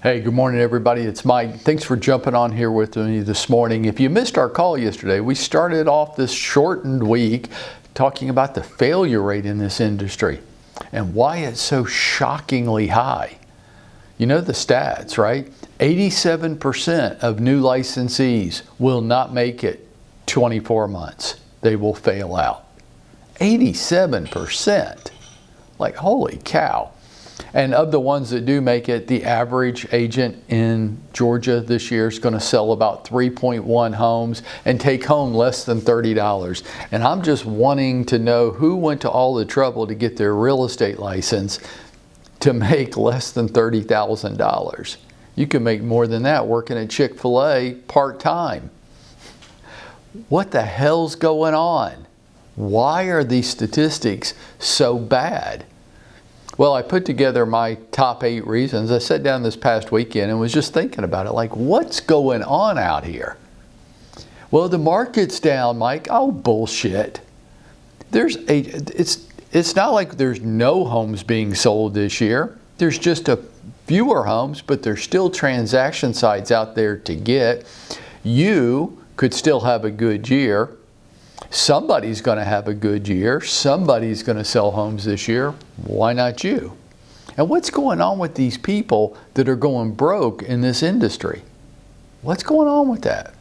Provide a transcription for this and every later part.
Hey, good morning everybody. It's Mike. Thanks for jumping on here with me this morning. If you missed our call yesterday, we started off this shortened week talking about the failure rate in this industry and why it's so shockingly high. You know the stats, right? 87% of new licensees will not make it 24 months. They will fail out. 87%. Like, holy cow. And of the ones that do make it, the average agent in Georgia this year is going to sell about 3.1 homes and take home less than $30. And I'm just wanting to know who went to all the trouble to get their real estate license to make less than $30,000. You can make more than that working at Chick-fil-A part-time. What the hell's going on? Why are these statistics so bad? Well, I put together my top 8 reasons. I sat down this past weekend and was just thinking about it, like, what's going on out here? Well, the market's down, Mike. Oh, bullshit. It's not like there's no homes being sold this year. There's just a fewer homes, but there's still transaction sites out there to get. You could still have a good year. Somebody's going to have a good year. Somebody's going to sell homes this year. Why not you? And what's going on with these people that are going broke in this industry? What's going on with that?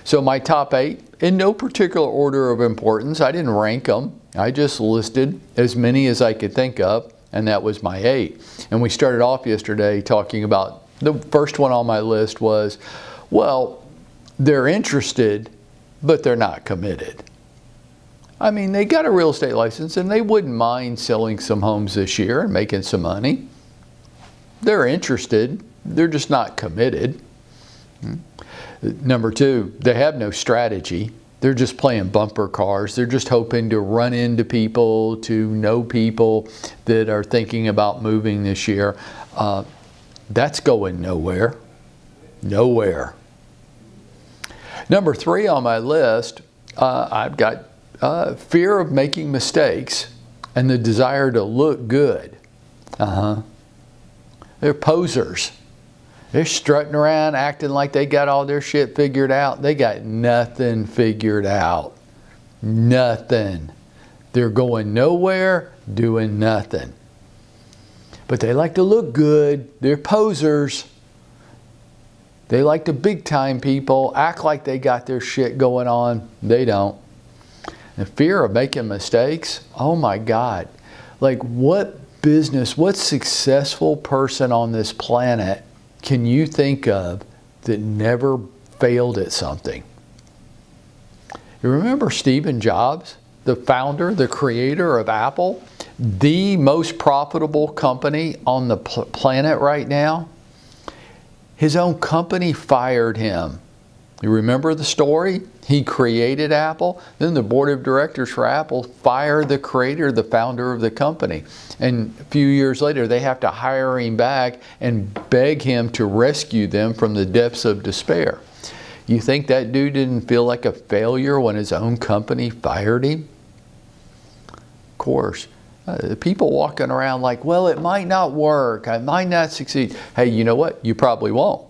So my top 8, in no particular order of importance. I didn't rank them. I just listed as many as I could think of, and that was my 8. And we started off yesterday talking about, the first one on my list was, well, they're interested, but they're not committed. I mean, they got a real estate license and they wouldn't mind selling some homes this year and making some money. They're interested, they're just not committed. Number 2, they have no strategy. They're just playing bumper cars. They're just hoping to run into people, to know people that are thinking about moving this year. That's going nowhere. Nowhere. Number 3 on my list, I've got fear of making mistakes and the desire to look good. They're posers. They're strutting around acting like they got all their shit figured out. They got nothing figured out. Nothing. They're going nowhere, doing nothing. But they like to look good. They're posers. They like the big time people, act like they got their shit going on. They don't. And fear of making mistakes, oh my God. Like, what business, what successful person on this planet can you think of that never failed at something? You remember Steve Jobs, the founder, the creator of Apple, the most profitable company on the planet right now? His own company fired him. You remember the story? He created Apple. Then the board of directors for Apple fired the creator, the founder of the company. And a few years later, they have to hire him back and beg him to rescue them from the depths of despair. You think that dude didn't feel like a failure when his own company fired him? Of course. People walking around like, well, it might not work. I might not succeed. Hey, you know what? You probably won't.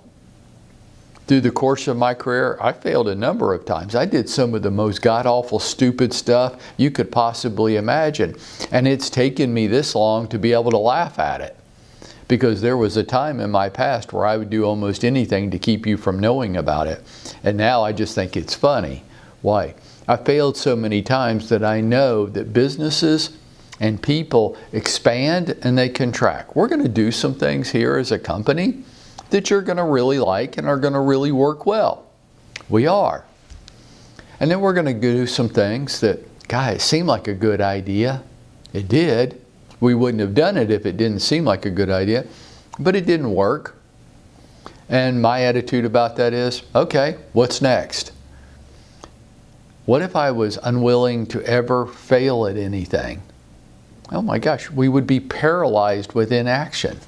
Through the course of my career, I failed a number of times. I did some of the most god-awful, stupid stuff you could possibly imagine. And it's taken me this long to be able to laugh at it. Because there was a time in my past where I would do almost anything to keep you from knowing about it. And now I just think it's funny. Why? I failed so many times that I know that businesses and people expand and they contract. We're going to do some things here as a company that you're going to really like and are going to really work well. We are. And then we're going to do some things that, God, it seemed like a good idea. It did. We wouldn't have done it if it didn't seem like a good idea, but it didn't work. And my attitude about that is, okay, what's next? What if I was unwilling to ever fail at anything? Oh my gosh, we would be paralyzed with inaction.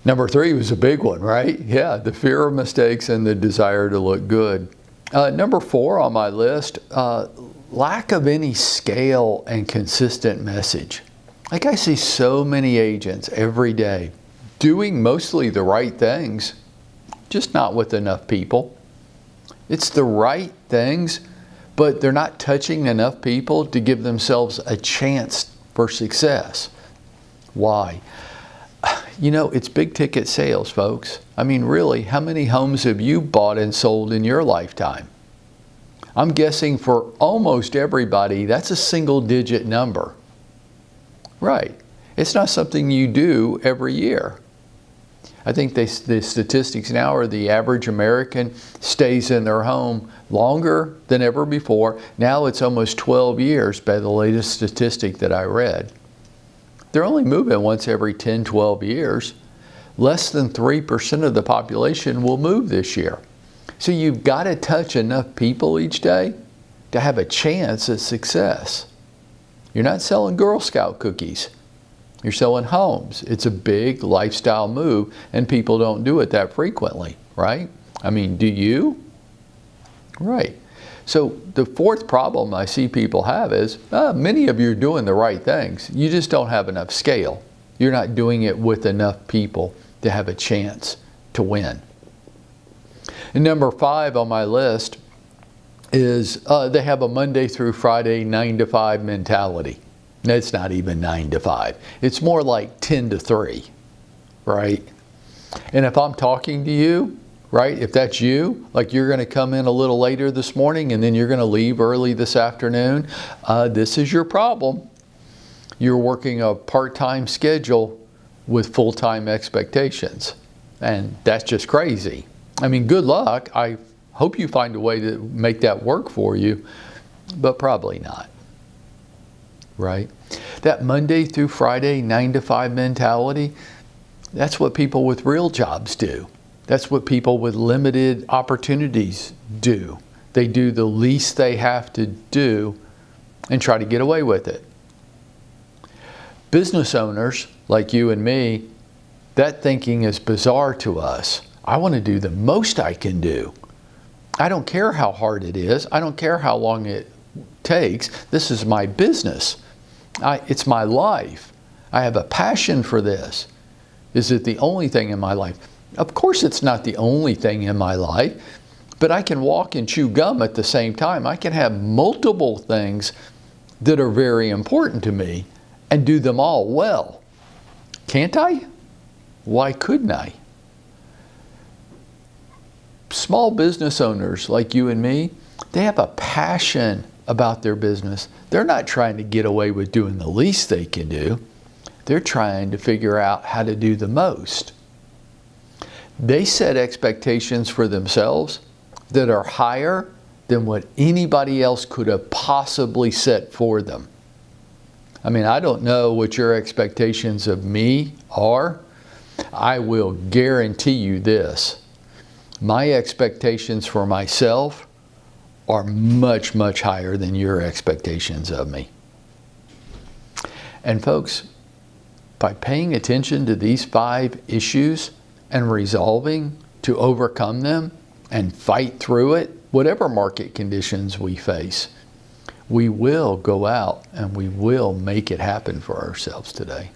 Number 3 was a big one, right? Yeah, the fear of mistakes and the desire to look good. Number 4 on my list, lack of any scale and consistent message. Like, I see so many agents every day doing mostly the right things, just not with enough people. It's the right things, but they're not touching enough people to give themselves a chance for success. Why? You know, it's big ticket sales, folks. I mean, really, how many homes have you bought and sold in your lifetime? I'm guessing for almost everybody, that's a single-digit number. Right. It's not something you do every year. I think the statistics now are the average American stays in their home longer than ever before. Now it's almost 12 years by the latest statistic that I read. They're only moving once every 10, 12 years. Less than 3% of the population will move this year. So you've got to touch enough people each day to have a chance at success. You're not selling Girl Scout cookies. You're selling homes. It's a big lifestyle move, and people don't do it that frequently, right? I mean, do you? Right. So the fourth problem I see people have is, many of you are doing the right things. You just don't have enough scale. You're not doing it with enough people to have a chance to win. And number 5 on my list is they have a Monday through Friday 9 to 5 mentality. It's not even 9 to 5. It's more like 10 to 3, right? And if I'm talking to you, right, if that's you, like you're going to come in a little later this morning and then you're going to leave early this afternoon, this is your problem. You're working a part-time schedule with full-time expectations. And that's just crazy. I mean, good luck. I hope you find a way to make that work for you, but probably not. Right? That Monday through Friday 9 to 5 mentality, that's what people with real jobs do. That's what people with limited opportunities do. They do the least they have to do and try to get away with it. Business owners like you and me, that thinking is bizarre to us. I want to do the most I can do. I don't care how hard it is. I don't care how long it takes. This is my business. It's my life. I have a passion for this. Is it the only thing in my life? Of course it's not the only thing in my life, but I can walk and chew gum at the same time. I can have multiple things that are very important to me and do them all well. Can't I? Why couldn't I? Small business owners like you and me, they have a passion about their business. They're not trying to get away with doing the least they can do. They're trying to figure out how to do the most. They set expectations for themselves that are higher than what anybody else could have possibly set for them. I mean, I don't know what your expectations of me are. I will guarantee you this. My expectations for myself are much, much higher than your expectations of me. And folks, by paying attention to these 5 issues and resolving to overcome them and fight through it, whatever market conditions we face, we will go out and we will make it happen for ourselves today.